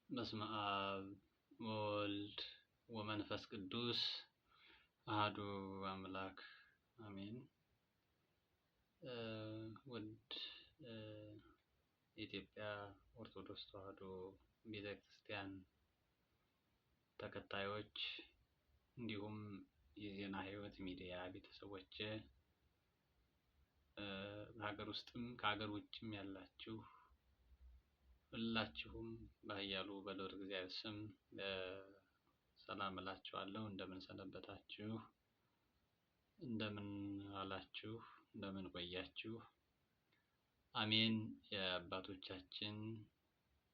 በስመ አብ ወወልድ ወመንፈስ ቅዱስ አሐዱ አምላክ አሜን። ውድ የኢትዮጵያ ኦርቶዶክስ ተዋሕዶ ቤተክርስቲያን ተከታዮች እንዲሁም የዜና ሕይወት ሚዲያ ቤተሰቦች በሀገር ውስጥም ከሀገር ውጭም ያላችሁ ሁላችሁም በኃያሉ በልዑል እግዚአብሔር ስም ሰላም እላችኋለሁ። እንደምን ሰነበታችሁ? እንደምን ዋላችሁ? እንደምን ቆያችሁ? አሜን። የአባቶቻችን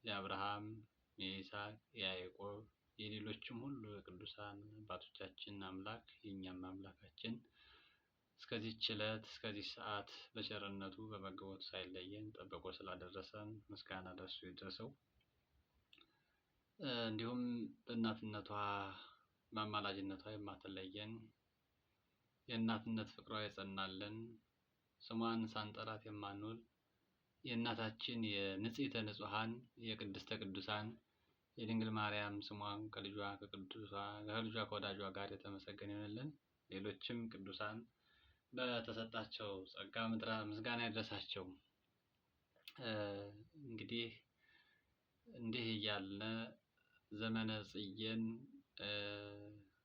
የአብርሃም፣ የይስሐቅ፣ የያዕቆብ የሌሎችም ሁሉ የቅዱሳን አባቶቻችን አምላክ የእኛም አምላካችን እስከዚህች ዕለት እስከዚህ ሰዓት በቸርነቱ በመገቦቱ ሳይለየን ጠብቆ ስላደረሰን ምስጋና ለእርሱ ይድረሰው። እንዲሁም በእናትነቷ በአማላጅነቷ የማትለየን የእናትነት ፍቅሯ የጸናልን ስሟን ሳንጠራት የማንውል የእናታችን የንጽሕተ ንጹሐን የቅድስተ ቅዱሳን የድንግል ማርያም ስሟን ከልጇ ከወዳጇ ጋር የተመሰገነ ይሆንልን። ሌሎችም ቅዱሳን በተሰጣቸው ጸጋ ምድራ ምስጋና ይድረሳቸው። እንግዲህ እንዲህ እያልን ዘመነ ጽጌን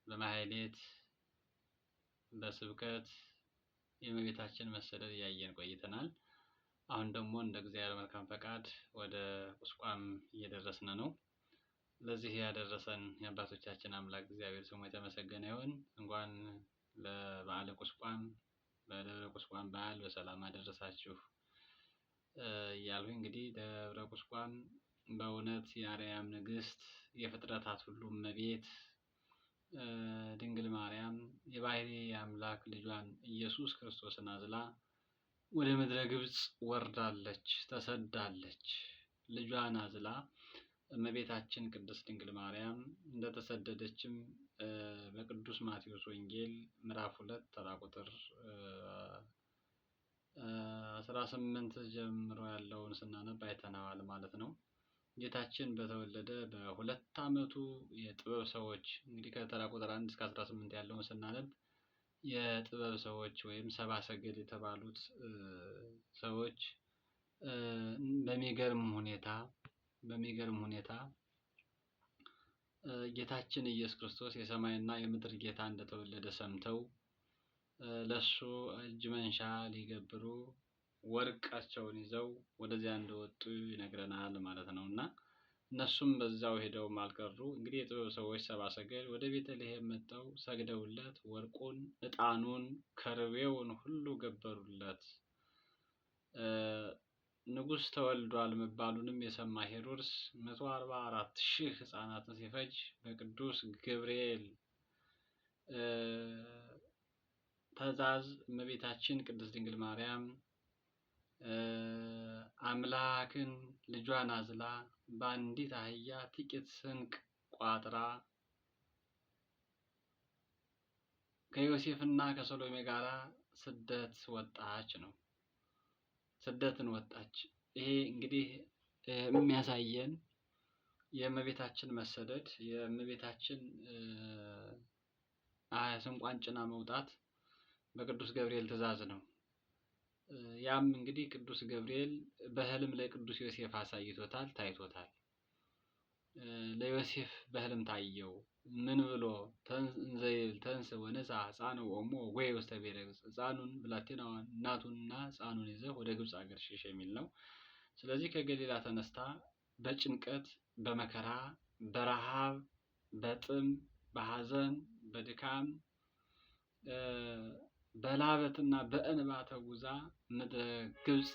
በማሕሌት በስብከት የእመቤታችን መሰደድ እያየን ቆይተናል። አሁን ደግሞ እንደ እግዚአብሔር መልካም ፈቃድ ወደ ቁስቋም እየደረስን ነው። ለዚህ ያደረሰን የአባቶቻችን አምላክ እግዚአብሔር ስሙ የተመሰገነ ይሁን። እንኳን ለበዓለ ቁስቋም ለደብረ ቁስቋም በዓል በሰላም አደረሳችሁ እያልኩኝ እንግዲህ ደብረ ቁስቋም በእውነት የአርያም ንግሥት የፍጥረታት ሁሉ እመቤት ድንግል ማርያም የባሕርይ አምላክ ልጇን ኢየሱስ ክርስቶስን አዝላ ወደ ምድረ ግብፅ ወርዳለች፣ ተሰዳለች። ልጇን አዝላ እመቤታችን ቅድስት ድንግል ማርያም እንደተሰደደችም በቅዱስ ማቴዎስ ወንጌል ምዕራፍ 2 ተራ ቁጥር 18 ጀምሮ ያለውን ስናነብ አይተናል ማለት ነው። ጌታችን በተወለደ በ2 ዓመቱ የጥበብ ሰዎች እንግዲህ ከተራ ቁጥር 1 እስከ 18 ያለውን ስናነብ የጥበብ ሰዎች ወይም ሰብአ ሰገል የተባሉት ሰዎች በሚገርም ሁኔታ ጌታችን ኢየሱስ ክርስቶስ የሰማይና የምድር ጌታ እንደተወለደ ሰምተው ለሱ እጅ መንሻ ሊገብሩ ወርቃቸውን ይዘው ወደዚያ እንደወጡ ይነግረናል ማለት ነው። እና እነሱም በዛው ሄደው አልቀሩ። እንግዲህ የጥበብ ሰዎች ሰብአ ሰገል ወደ ቤተልሔም መጥተው ሰግደውለት ወርቁን፣ ዕጣኑን፣ ከርቤውን ሁሉ ገበሩለት። ንጉሥ ተወልዷል መባሉንም የሰማ ሄሮድስ 144,000 ሕፃናትን ሲፈጅ በቅዱስ ገብርኤል ትእዛዝ እመቤታችን ቅድስት ድንግል ማርያም አምላክን ልጇን አዝላ በአንዲት አህያ ጥቂት ስንቅ ቋጥራ ከዮሴፍና ከሰሎሜ ጋራ ስደትን ወጣች። ይሄ እንግዲህ የሚያሳየን የእመቤታችን መሰደድ የእመቤታችን ስንቋን ጭና መውጣት በቅዱስ ገብርኤል ትእዛዝ ነው። ያም እንግዲህ ቅዱስ ገብርኤል በሕልም ለቅዱስ ዮሴፍ አሳይቶታል፣ ታይቶታል። ለዮሴፍ በሕልም ታየው። ምን ብሎ ተንስ ወነሣ ሕፃነ ወእሞ ወጎየ ውስተ ብሔረ ግብፅ፣ ሕፃኑን ብላቴናዋን እናቱንና ሕፃኑን ይዘህ ወደ ግብፅ ሀገር ሽሽ የሚል ነው። ስለዚህ ከገሊላ ተነስታ በጭንቀት በመከራ በረሃብ በጥም በሐዘን በድካም በላበትና በእንባ ተጉዛ ምድረ ግብፅ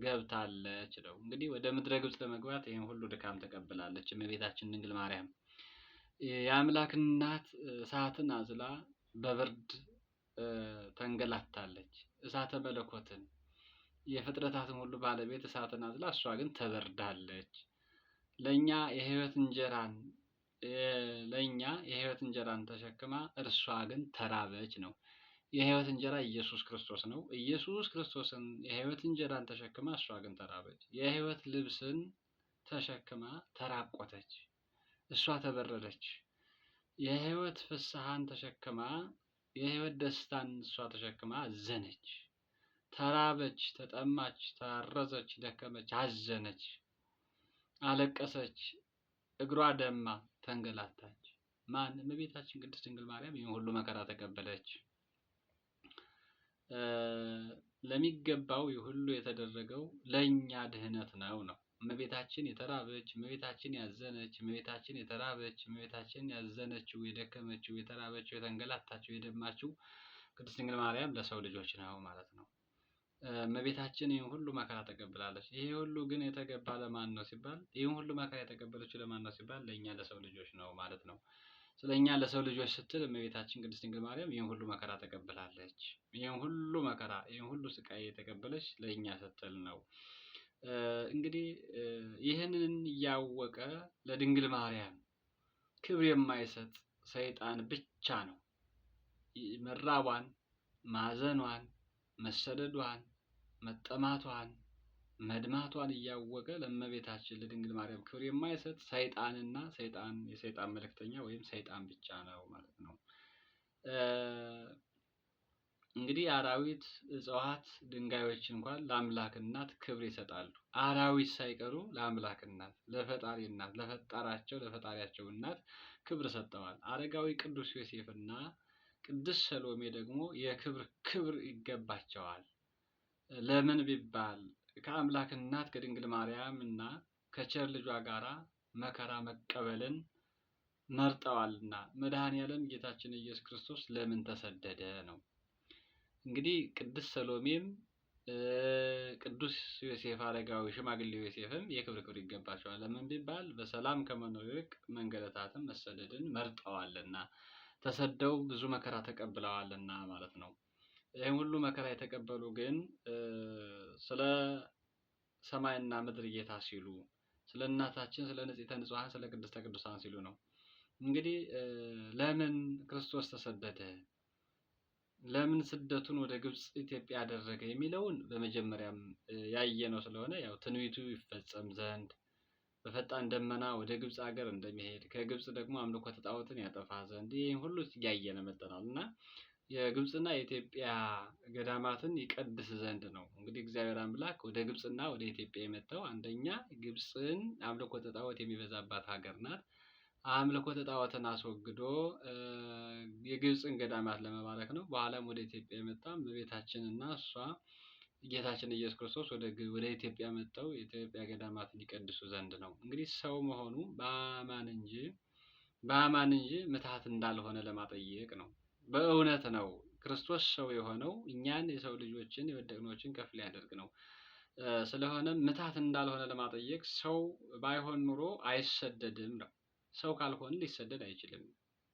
ገብታለች ነው። እንግዲህ ወደ ምድረ ግብፅ ለመግባት ይህን ሁሉ ድካም ተቀብላለች እመቤታችን ድንግል ማርያም። የአምላክ እናት እሳትን አዝላ በብርድ ተንገላታለች። እሳተ መለኮትን የፍጥረታትን ሁሉ ባለቤት እሳትን አዝላ እሷ ግን ተበርዳለች። ለእኛ የሕይወት እንጀራን ተሸክማ እርሷ ግን ተራበች ነው። የሕይወት እንጀራ ኢየሱስ ክርስቶስ ነው። ኢየሱስ ክርስቶስን የሕይወት እንጀራን ተሸክማ እሷ ግን ተራበች። የሕይወት ልብስን ተሸክማ ተራቆተች። እሷ ተበረደች። የህይወት ፍስሐን ተሸክማ የህይወት ደስታን እሷ ተሸክማ አዘነች። ተራበች፣ ተጠማች፣ ታረዘች፣ ደከመች፣ አዘነች፣ አለቀሰች፣ እግሯ ደማ፣ ተንገላታች። ማን? እመቤታችን ቅድስት ድንግል ማርያም ይህን ሁሉ መከራ ተቀበለች። ለሚገባው ይህ ሁሉ የተደረገው ለእኛ ድህነት ነው። እመቤታችን የተራበች፣ እመቤታችን ያዘነች፣ እመቤታችን የተራበች፣ እመቤታችን ያዘነችው፣ የደከመችው፣ የተራበችው፣ የተንገላታችው፣ የደማችው ቅድስት ድንግል ማርያም ለሰው ልጆች ነው ማለት ነው። እመቤታችን ይህን ሁሉ መከራ ተቀብላለች። ይሄ ሁሉ ግን የተገባ ለማን ነው ሲባል፣ ይህን ሁሉ መከራ የተቀበለችው ለማን ነው ሲባል፣ ለእኛ ለሰው ልጆች ነው ማለት ነው። ስለኛ ለሰው ልጆች ስትል እመቤታችን ቅድስት ድንግል ማርያም ይህን ሁሉ መከራ ተቀብላለች። ይህን ሁሉ መከራ፣ ይህን ሁሉ ስቃይ የተቀበለች ለእኛ ስትል ነው። እንግዲህ ይህንን እያወቀ ለድንግል ማርያም ክብር የማይሰጥ ሰይጣን ብቻ ነው መራቧን፣ ማዘኗን፣ መሰደዷን፣ መጠማቷን፣ መድማቷን እያወቀ ለእመቤታችን ለድንግል ማርያም ክብር የማይሰጥ ሰይጣንና የሰይጣን መልእክተኛ ወይም ሰይጣን ብቻ ነው ማለት ነው። እንግዲህ አራዊት፣ እጽዋት፣ ድንጋዮች እንኳን ለአምላክ እናት ክብር ይሰጣሉ። አራዊት ሳይቀሩ ለአምላክ እናት፣ ለፈጣሪ እናት፣ ለፈጣሪያቸው እናት ክብር ሰጠዋል። አረጋዊ ቅዱስ ዮሴፍና ቅድስት ሰሎሜ ደግሞ ክብር ይገባቸዋል። ለምን ቢባል ከአምላክ እናት ከድንግል ማርያም እና ከቸር ልጇ ጋራ መከራ መቀበልን መርጠዋልና። መድኃኔዓለም ጌታችን ኢየሱስ ክርስቶስ ለምን ተሰደደ ነው። እንግዲህ ቅድስት ሰሎሜም ቅዱስ ዮሴፍ አረጋዊ ሽማግሌው ዮሴፍም የክብር ይገባቸዋል። ለምን ቢባል በሰላም ከመኖር ይልቅ መንገላታትን መሰደድን መርጠዋልና፣ ተሰደው ብዙ መከራ ተቀብለዋልና ማለት ነው። ይህን ሁሉ መከራ የተቀበሉ ግን ስለ ሰማይና ምድር ጌታ ሲሉ፣ ስለ እናታችን ስለ ንጽሕተ ንጹሐን ስለ ቅድስተ ቅዱሳን ሲሉ ነው። እንግዲህ ለምን ክርስቶስ ተሰደደ? ለምን ስደቱን ወደ ግብጽ ኢትዮጵያ አደረገ የሚለውን በመጀመሪያም ያየነው ስለሆነ ያው ትንቢቱ ይፈጸም ዘንድ በፈጣን ደመና ወደ ግብጽ ሀገር እንደሚሄድ ከግብጽ ደግሞ አምልኮተ ጣዖትን ያጠፋ ዘንድ ይህን ሁሉ እያየን መጥተናል እና የግብጽና የኢትዮጵያ ገዳማትን ይቀድስ ዘንድ ነው። እንግዲህ እግዚአብሔር አምላክ ወደ ግብጽና ወደ ኢትዮጵያ የመጣው አንደኛ ግብጽን አምልኮተ ጣዖት የሚበዛባት ሀገር ናት። አምልኮተ ጣዖትን አስወግዶ የግብጽን ገዳማት ለመባረክ ነው። በኋላም ወደ ኢትዮጵያ የመጣ እመቤታችንና እሷ ጌታችን ኢየሱስ ክርስቶስ ወደ ኢትዮጵያ መጥተው የኢትዮጵያ ገዳማትን ይቀድሱ ዘንድ ነው። እንግዲህ ሰው መሆኑ በአማን እንጂ ምትሃት እንዳልሆነ ለማጠየቅ ነው። በእውነት ነው ክርስቶስ ሰው የሆነው እኛን የሰው ልጆችን የወደቅኖችን ከፍ ሊያደርግ ነው። ስለሆነም ምትሃት እንዳልሆነ ለማጠየቅ ሰው ባይሆን ኑሮ አይሰደድም ነው። ሰው ካልሆነ ሊሰደድ አይችልም።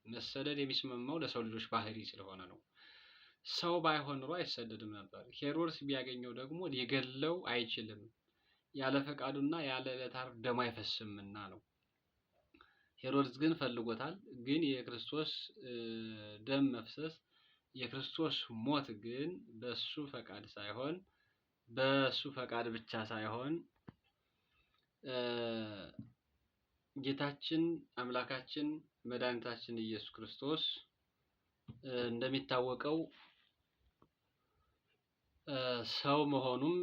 መሰደድ የሚስማማው ለሰው ልጆች ባህሪ ስለሆነ ነው። ሰው ባይሆን ኑሮ አይሰደድም ነበር። ሄሮድስ ቢያገኘው ደግሞ ሊገለው አይችልም። ያለ ፈቃዱና ያለ ዕለታር ደሙ አይፈስምና ነው። ሄሮድስ ግን ፈልጎታል። ግን የክርስቶስ ደም መፍሰስ የክርስቶስ ሞት ግን በሱ ፈቃድ ብቻ ሳይሆን ጌታችን አምላካችን መድኃኒታችን ኢየሱስ ክርስቶስ እንደሚታወቀው ሰው መሆኑም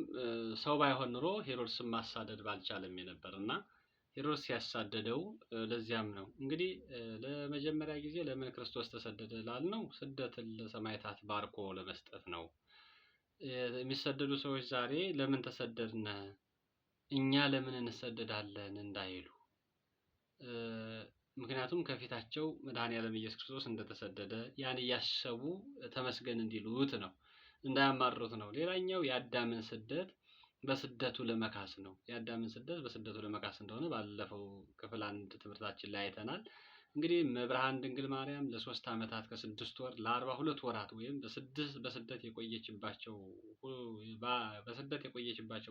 ሰው ባይሆን ኑሮ ሄሮድስን ማሳደድ ባልቻለም የነበርና ሄሮድስ ያሳደደው ለዚያም ነው። እንግዲህ ለመጀመሪያ ጊዜ ለምን ክርስቶስ ተሰደደ ላልነው ስደትን ለሰማዕታት ባርኮ ለመስጠት ነው። የሚሰደዱ ሰዎች ዛሬ ለምን ተሰደድን እኛ ለምን እንሰደዳለን እንዳይሉ፣ ምክንያቱም ከፊታቸው መድኃኔዓለም ኢየሱስ ክርስቶስ እንደተሰደደ ያን እያሰቡ ተመስገን እንዲሉት ነው፣ እንዳያማርሩት ነው። ሌላኛው የአዳምን ስደት በስደቱ ለመካስ ነው። የአዳምን ስደት በስደቱ ለመካስ እንደሆነ ባለፈው ክፍል 1 ትምህርታችን ላይ አይተናል። እንግዲህ መብርሃን ድንግል ማርያም ለ3 ዓመታት ከ6 ወር ለ42 ወራት ወይም በስደት የቆየችባቸው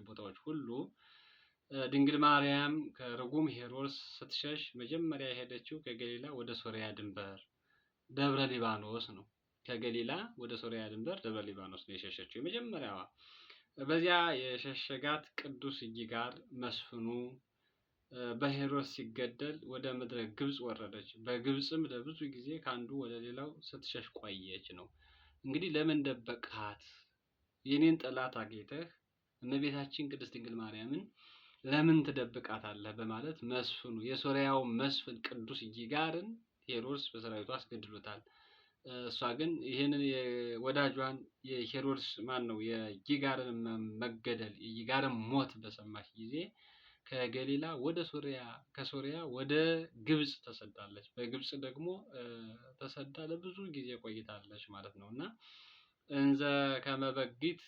ቦታዎች ሁሉ ድንግል ማርያም ከርጉም ሄሮድስ ስትሸሽ መጀመሪያ የሄደችው ከገሊላ ወደ ሶሪያ ድንበር ደብረ ሊባኖስ ነው። ከገሊላ ወደ ሶሪያ ድንበር ደብረ ሊባኖስ ነው የሸሸችው የመጀመሪያዋ። በዚያ የሸሸጋት ቅዱስ እጅጋር መስፍኑ በሄሮድስ ሲገደል ወደ ምድረ ግብጽ ወረደች። በግብጽም ለብዙ ጊዜ ከአንዱ ወደ ሌላው ስትሸሽ ቆየች ነው። እንግዲህ ለምን ደበቅሃት? የኔን ጠላት አግኝተህ እመቤታችን ቅድስት ድንግል ማርያምን ለምን ትደብቃታለህ? በማለት መስፍኑ የሶርያው መስፍን ቅዱስ ይጋርን ሄሮድስ በሰራዊቱ አስገድሎታል። እሷ ግን ይህንን የወዳጇን የሄሮድስ ነው የይጋርን መገደል የይጋርን ሞት በሰማች ጊዜ ከገሊላ ወደ ሶሪያ ከሶሪያ ወደ ግብጽ ተሰዳለች። በግብጽ ደግሞ ተሰዳ ለብዙ ጊዜ ቆይታለች ማለት ነው እና እንዘ ከመበጊት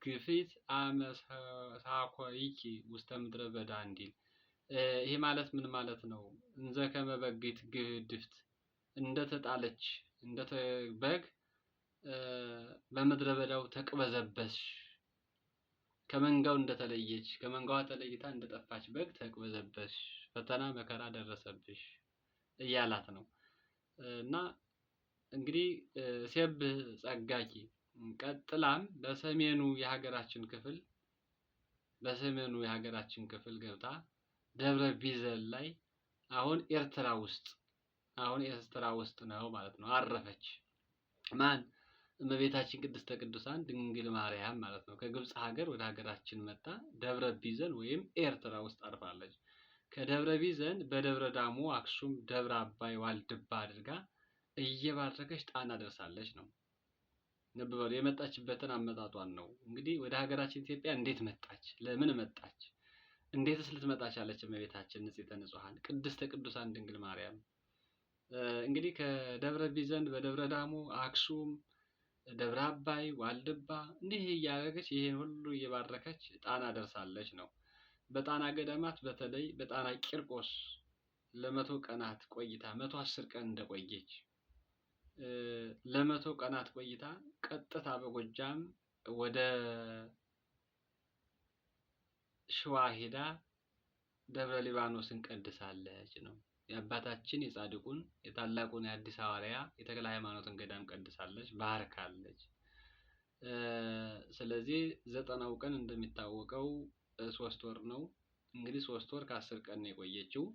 ግፊት አመሳኮይኪ ውስተ ምድረ በዳ እንዲል ይሄ ማለት ምን ማለት ነው? እንዘ ከመበጊት ግድፍት እንደተጣለች በግ በምድረ በዳው ተቅበዘበዝሽ፣ ከመንጋው እንደተለየች ከመንጋዋ ተለይታ እንደጠፋች በግ ተቅበዘበዝሽ፣ ፈተና መከራ ደረሰብሽ እያላት ነው እና እንግዲህ ሴብህ ጸጋኪ ቀጥላም በሰሜኑ የሀገራችን ክፍል ገብታ ደብረ ቢዘን ላይ አሁን ኤርትራ ውስጥ ነው ማለት ነው አረፈች። ማን? እመቤታችን ቅድስተ ቅዱሳን ድንግል ማርያም ማለት ነው። ከግብጽ ሀገር ወደ ሀገራችን መጣ ደብረ ቢዘን ወይም ኤርትራ ውስጥ አርፋለች። ከደብረ ቢዘን በደብረ ዳሞ፣ አክሱም፣ ደብረ አባይ፣ ዋልድባ አድርጋ እየባረከች ጣና ደርሳለች ነው። ልብ በሉ የመጣችበትን አመጣጧን ነው። እንግዲህ ወደ ሀገራችን ኢትዮጵያ እንዴት መጣች? ለምን መጣች? እንዴትስ ልትመጣ ቻለች? እመቤታችን ንጽሕተ ንጹሐን ቅድስተ ቅዱሳን ድንግል ማርያም እንግዲህ ከደብረ ቢዘን በደብረ ዳሞ፣ አክሱም፣ ደብረ አባይ፣ ዋልድባ እንዲህ እያደረገች ይሄን ሁሉ እየባረከች ጣና ደርሳለች ነው። በጣና ገዳማት በተለይ በጣና ቂርቆስ ለመቶ ቀናት ቆይታ 110 ቀን እንደቆየች ለመቶ ቀናት ቆይታ ቀጥታ በጎጃም ወደ ሸዋ ሄዳ ደብረ ሊባኖስን ቀድሳለች ነው። የአባታችን የጻድቁን የታላቁን የአዲስ ሐዋርያ የተክለ ሃይማኖትን ገዳም ቀድሳለች፣ ባርካለች። ስለዚህ 90ው ቀን እንደሚታወቀው 3 ወር ነው። እንግዲህ 3 ወር ከ10 ቀን ነው የቆየችው።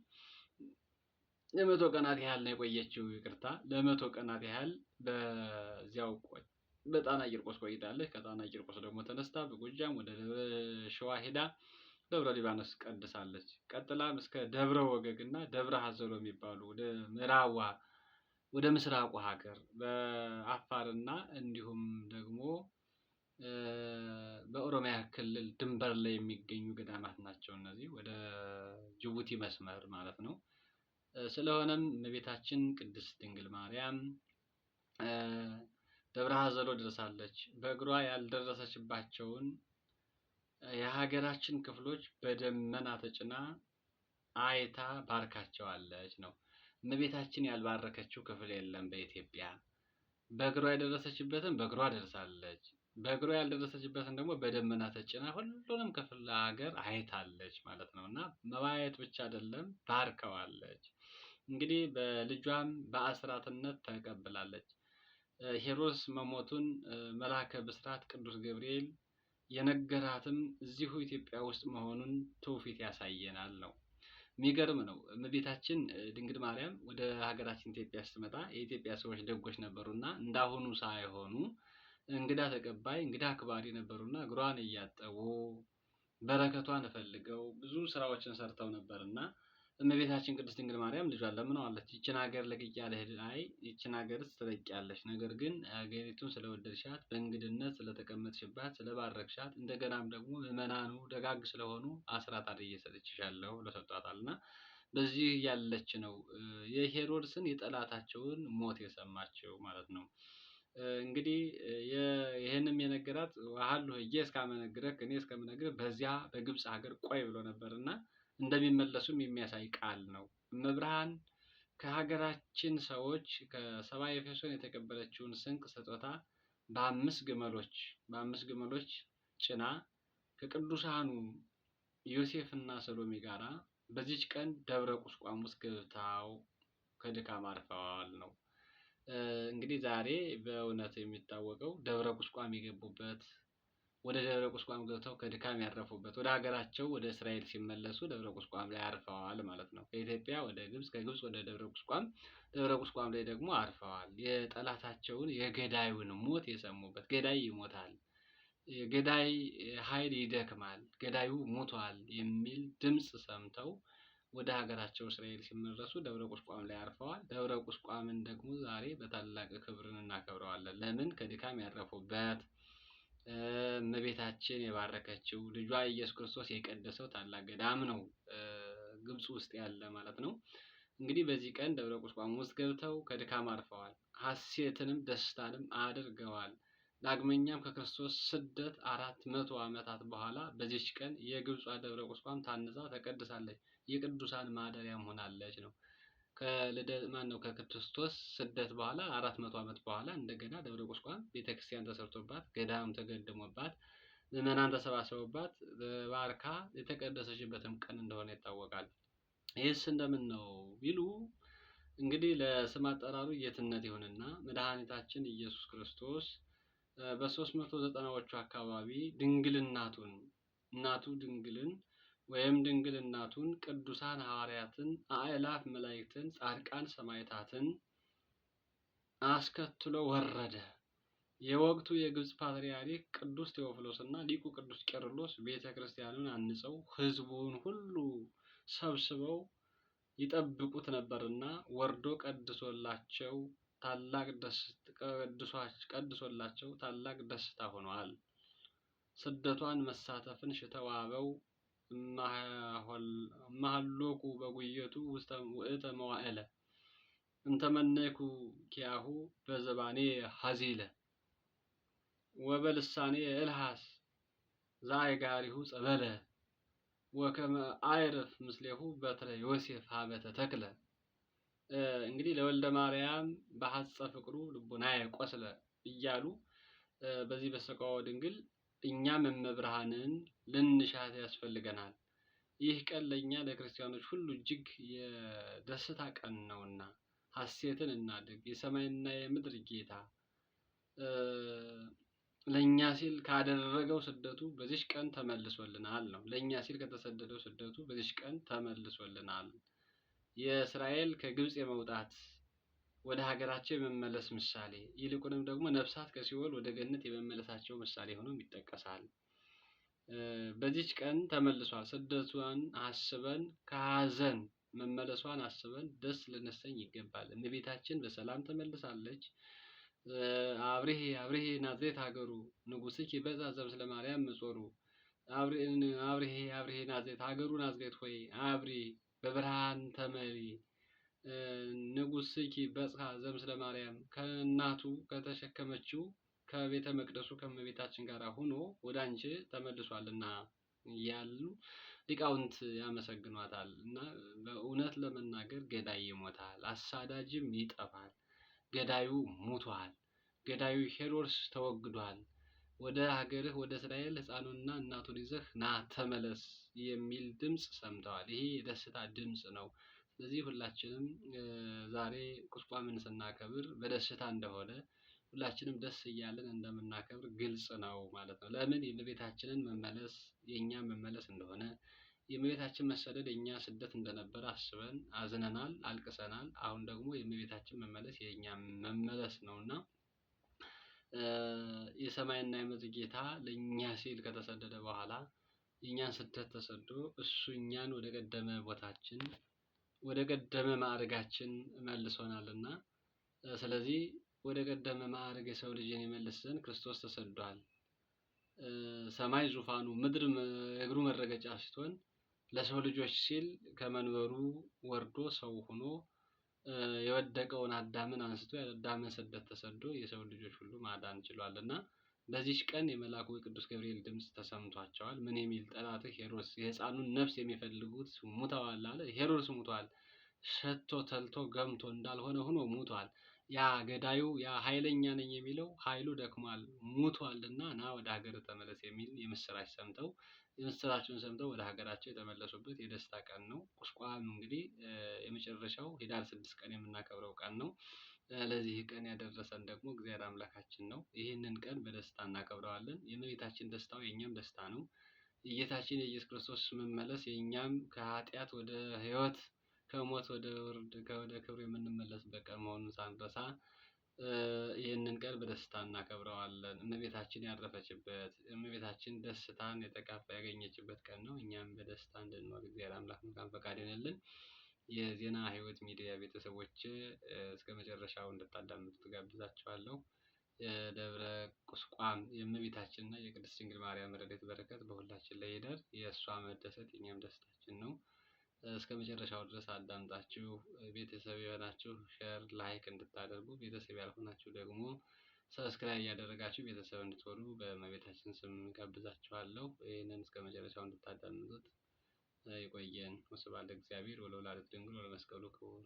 ለመቶ ቀናት ያህል ነው የቆየችው። ይቅርታ ለመቶ ቀናት ያህል በዚያው በጣና ቂርቆስ ቆይታለች። ከጣና ቂርቆስ ደግሞ ተነስታ በጎጃም ወደ ሸዋ ሄዳ ደብረ ሊባኖስ ቀድሳለች። ቀጥላም እስከ ደብረ ወገግና ደብረ ሀዘሎ የሚባሉ ወደ ምስራቁ ሀገር በአፋርና እንዲሁም ደግሞ በኦሮሚያ ክልል ድንበር ላይ የሚገኙ ገዳማት ናቸው። እነዚህ ወደ ጅቡቲ መስመር ማለት ነው። ስለሆነም እመቤታችን ቅድስት ድንግል ማርያም ደብረ ሀዘሎ ደርሳለች። በእግሯ ያልደረሰችባቸውን የሀገራችን ክፍሎች በደመና ተጭና አይታ ባርካቸዋለች ነው። እመቤታችን ያልባረከችው ክፍል የለም በኢትዮጵያ። በእግሯ የደረሰችበትን በእግሯ ደርሳለች። በእግሯ ያልደረሰችበትን ደግሞ በደመና ተጭና ሁሉንም ክፍለ ሀገር አይታለች ማለት ነው እና መባየት ብቻ አይደለም ባርከዋለች። እንግዲህ በልጇም በአስራትነት ተቀብላለች። ሄሮድስ መሞቱን መልአከ ብስራት ቅዱስ ገብርኤል የነገራትም እዚሁ ኢትዮጵያ ውስጥ መሆኑን ትውፊት ያሳየናል ነው። የሚገርም ነው። እመቤታችን ድንግል ማርያም ወደ ሀገራችን ኢትዮጵያ ስትመጣ የኢትዮጵያ ሰዎች ደጎች ነበሩና እንዳሁኑ ሳይሆኑ እንግዳ ተቀባይ እንግዳ አክባሪ ነበሩና እግሯን እያጠቡ በረከቷን ፈልገው ብዙ ስራዎችን ሰርተው ነበርና እመቤታችን ቅድስት ድንግል ማርያም ልጇን ለምነዋለች። ይችን ሀገር ለቅቄ አልሄድ፣ አይ ይችን ሀገርስ ትለቂያለሽ፣ ነገር ግን ሀገሪቱን ስለወደድሻት በእንግድነት ስለተቀመጥሽባት ስለባረክሻት እንደገናም ደግሞ ምዕመናኑ ደጋግ ስለሆኑ አስራት አድርጌ ሰጥቼሻለሁ ብለው ሰጧታልና በዚህ ያለች ነው የሄሮድስን የጠላታቸውን ሞት የሰማቸው ማለት ነው። እንግዲህ ይሄንም የነገራት ወሀሉ ህዬ እስካመነግረክ እኔ እስከምነግርህ በዚያ በግብጽ ሀገር ቆይ ብሎ ነበርና እንደሚመለሱም የሚያሳይ ቃል ነው። እመብርሃን ከሀገራችን ሰዎች ከሰብአ ኤፌሶን የተቀበለችውን ስንቅ ስጦታ በአምስት ግመሎች ጭና ከቅዱሳኑ ዮሴፍና ሰሎሜ ጋራ በዚች ቀን ደብረ ቁስቋም ውስጥ ገብተው ከድካም አርፈዋል ነው። እንግዲህ ዛሬ በእውነት የሚታወቀው ደብረ ቁስቋም የገቡበት ወደ ደብረ ቁስቋም ገብተው ከድካም ያረፉበት፣ ወደ ሀገራቸው ወደ እስራኤል ሲመለሱ ደብረ ቁስቋም ላይ አርፈዋል ማለት ነው። ከኢትዮጵያ ወደ ግብጽ፣ ከግብጽ ወደ ደብረ ቁስቋም፣ ደብረ ቁስቋም ላይ ደግሞ አርፈዋል። የጠላታቸውን የገዳዩን ሞት የሰሙበት። ገዳይ ይሞታል፣ ገዳይ ኃይል ይደክማል፣ ገዳዩ ሞቷል የሚል ድምፅ ሰምተው ወደ ሀገራቸው እስራኤል ሲመለሱ ደብረ ቁስቋም ላይ አርፈዋል። ደብረ ቁስቋምን ደግሞ ዛሬ በታላቅ ክብርን እናከብረዋለን። ለምን? ከድካም ያረፉበት፣ እመቤታችን የባረከችው፣ ልጇ ኢየሱስ ክርስቶስ የቀደሰው ታላቅ ገዳም ነው፣ ግብጽ ውስጥ ያለ ማለት ነው። እንግዲህ በዚህ ቀን ደብረ ቁስቋም ውስጥ ገብተው ከድካም አርፈዋል። ሐሴትንም ደስታንም አድርገዋል። ዳግመኛም ከክርስቶስ ስደት 400 ዓመታት በኋላ በዚች ቀን የግብጿ ደብረ ቁስቋም ታንጻ ተቀድሳለች። የቅዱሳን ማደሪያም ሆናለች ነው። ከክርስቶስ ስደት በኋላ 400 ዓመት በኋላ እንደገና ደብረ ቁስቋም ቤተክርስቲያን ተሰርቶባት፣ ገዳም ተገድሞባት፣ ምዕመናን ተሰባስበውባት ባርካ የተቀደሰችበትም ቀን እንደሆነ ይታወቃል። ይህስ እንደምን ነው ቢሉ እንግዲህ ለስም አጠራሩ ጌትነት ይሁንና መድኃኒታችን ኢየሱስ ክርስቶስ በ390ዎቹ አካባቢ ድንግልናቱን እናቱ ድንግልን ወይም ድንግል እናቱን ቅዱሳን ሐዋርያትን፣ አእላፍ መላእክትን፣ ጻድቃን ሰማዕታትን አስከትሎ ወረደ። የወቅቱ የግብጽ ፓትርያርክ ቅዱስ ቴዎፍሎስ እና ሊቁ ቅዱስ ቄርሎስ ቤተ ክርስቲያኑን አንጸው ሕዝቡን ሁሉ ሰብስበው ይጠብቁት ነበርና ወርዶ ቀድሶላቸው ታላቅ ደስታ ሆኗል። ስደቷን መሳተፍን ሽተው አበው እማሃሎኩ በጉየቱ ውእተ መዋዕለ እንተመነይኩ ኪያሁ በዘባኔ ሀዚለ ወበልሳኔ እልሃስ ዘአይጋሪሁ ጸበለ ወከመ አይርፍ ምስሌሁ በትረ ዮሴፍ ሀበተ ተክለ። እንግዲህ ለወልደ ማርያም በሐጸ ፍቅሩ ልቡናየ ቆስለ እያሉ በዚህ በሰቆቃወ ድንግል እኛም እመብርሃንን ልንሻት ያስፈልገናል። ይህ ቀን ለእኛ ለክርስቲያኖች ሁሉ እጅግ የደስታ ቀን ነውና ሐሴትን እናድርግ። የሰማይና የምድር ጌታ ለእኛ ሲል ካደረገው ስደቱ በዚች ቀን ተመልሶልናል ነው። ለእኛ ሲል ከተሰደደው ስደቱ በዚች ቀን ተመልሶልናል። የእስራኤል ከግብጽ የመውጣት ወደ ሀገራቸው የመመለስ ምሳሌ፣ ይልቁንም ደግሞ ነፍሳት ከሲኦል ወደ ገነት የመመለሳቸው ምሳሌ ሆኖም ይጠቀሳል። በዚች ቀን ተመልሷል። ስደቷን አስበን ከሀዘን መመለሷን አስበን ደስ ልንሰኝ ይገባል። እመቤታችን በሰላም ተመልሳለች። አብርሄ አብርሄ ናዝሬት ሀገሩ ንጉሥኪ በዛ ዘምስለ ማርያም ምጾሩ። አብርሄ አብርሄ ናዝሬት ሀገሩ ናዝሬት ሆይ አብሪ በብርሃን ተመሪ። ንጉሥኪ በጽሐ ዘምስለ ማርያም ከእናቱ ከተሸከመችው ከቤተ መቅደሱ ከእመቤታችን ጋር ሆኖ ወደ አንቺ ተመልሷልና እያሉ ሊቃውንት ያመሰግኗታል። እና በእውነት ለመናገር ገዳይ ይሞታል፣ አሳዳጅም ይጠፋል። ገዳዩ ሙቷል። ገዳዩ ሄሮድስ ተወግዷል። ወደ ሀገርህ ወደ እስራኤል ሕፃኑንና እናቱን ይዘህ ና ተመለስ የሚል ድምፅ ሰምተዋል። ይሄ የደስታ ድምፅ ነው። ስለዚህ ሁላችንም ዛሬ ቁስቋምን ስናከብር በደስታ እንደሆነ ሁላችንም ደስ እያለን እንደምናከብር ግልጽ ነው ማለት ነው። ለምን? የእመቤታችንን መመለስ የእኛ መመለስ እንደሆነ፣ የእመቤታችን መሰደድ የእኛ ስደት እንደነበረ አስበን አዝነናል፣ አልቅሰናል። አሁን ደግሞ የእመቤታችን መመለስ የእኛ መመለስ ነውና የሰማይና የምድር ጌታ ለእኛ ሲል ከተሰደደ በኋላ የእኛን ስደት ተሰዶ እሱ እኛን ወደ ቀደመ ቦታችን ወደ ቀደመ ማዕረጋችን መልሶናልና ስለዚህ ወደ ቀደመ ማዕረግ የሰው ልጅን የመልስ ዘንድ ክርስቶስ ተሰዷል። ሰማይ ዙፋኑ ምድር እግሩ መረገጫ ስትሆን ለሰው ልጆች ሲል ከመንበሩ ወርዶ ሰው ሆኖ የወደቀውን አዳምን አንስቶ የአዳምን ስደት ተሰዶ የሰው ልጆች ሁሉ ማዳን ችሏልና በዚች ቀን የመልአኩ የቅዱስ ገብርኤል ድምፅ ተሰምቷቸዋል። ምን የሚል? ጠላትህ ሄሮድስ የሕፃኑን ነፍስ የሚፈልጉት ሙተዋል አለ። ሄሮድስ ሙቷል። ሸቶ ተልቶ ገምቶ እንዳልሆነ ሆኖ ሙቷል። ያ ገዳዩ ያ ኃይለኛ ነኝ የሚለው ኃይሉ ደክሟል፣ ሙቷልና ና ወደ ሀገር ተመለስ የሚል የምስራቹን ሰምተው ወደ ሀገራቸው የተመለሱበት የደስታ ቀን ነው። ቁስቋም እንግዲህ የመጨረሻው ኅዳር 6 ቀን የምናከብረው ቀን ነው። ለዚህ ቀን ያደረሰን ደግሞ እግዚአብሔር አምላካችን ነው። ይህንን ቀን በደስታ እናከብረዋለን። የእመቤታችን ደስታው የእኛም ደስታ ነው። የጌታችን የኢየሱስ ክርስቶስ መመለስ የእኛም ከኃጢአት ወደ ሕይወት ከሞት ወደ ውርድ ወደ ክብር የምንመለስበት ቀን መሆኑን ሳንረሳ ይህንን ቀን በደስታ እናከብረዋለን። እመቤታችን ያረፈችበት፣ እመቤታችን ደስታን ያገኘችበት ቀን ነው። እኛም በደስታ እንድንኖር እግዚአብሔር አምላክ መልካም ፈቃድ ይሆንልን። የዜና ሕይወት ሚዲያ ቤተሰቦች እስከ መጨረሻው እንድታዳምጡት ጋብዛችኋለሁ። የደብረ ቁስቋም የእመቤታችንና የቅድስት ድንግል ማርያም ረድኤት በረከት በሁላችን ላይ ይደር። የእሷ መደሰት የኛም ደስታችን ነው። እስከ መጨረሻው ድረስ አዳምጣችሁ ቤተሰብ የሆናችሁ ሼር፣ ላይክ እንድታደርጉ፣ ቤተሰብ ያልሆናችሁ ደግሞ ሰብስክራይብ እያደረጋችሁ ቤተሰብ እንድትሆኑ በእመቤታችን ስም ጋብዛችኋለሁ። ይህንን እስከ መጨረሻው እንድታዳምጡት ይቆየን። ወስብሐት ለእግዚአብሔር ወለወላዲቱ ድንግል ወለመስቀሉ ክቡር።